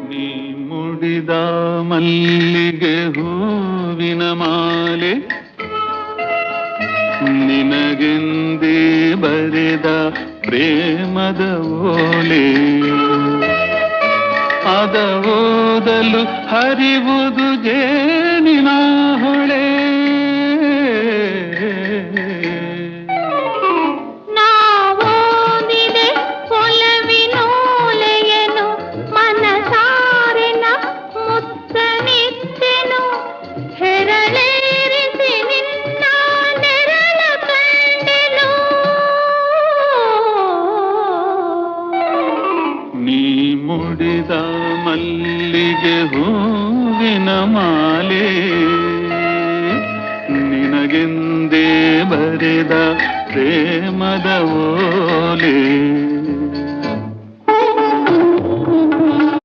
ನೀ ಮುಡಿದ ಮಲ್ಲಿಗೆ ಹೂವಿನ ಮಾಲೆ ನಿನಗೆಂದೇ ಬರೆದ ಪ್ರೇಮದ ಓಲೆ ಅದ ಓದಲು ಹರಿವುದು ಜೇನಿನ ಹೊಳೆ ಮುಡಿದ ಮಲ್ಲಿಗೆ ಹೂವಿನ ಮಾಲೆ ನಿನಗೆಂದೇ ಬರೆದ ಪ್ರೇಮದ ಓಲೆ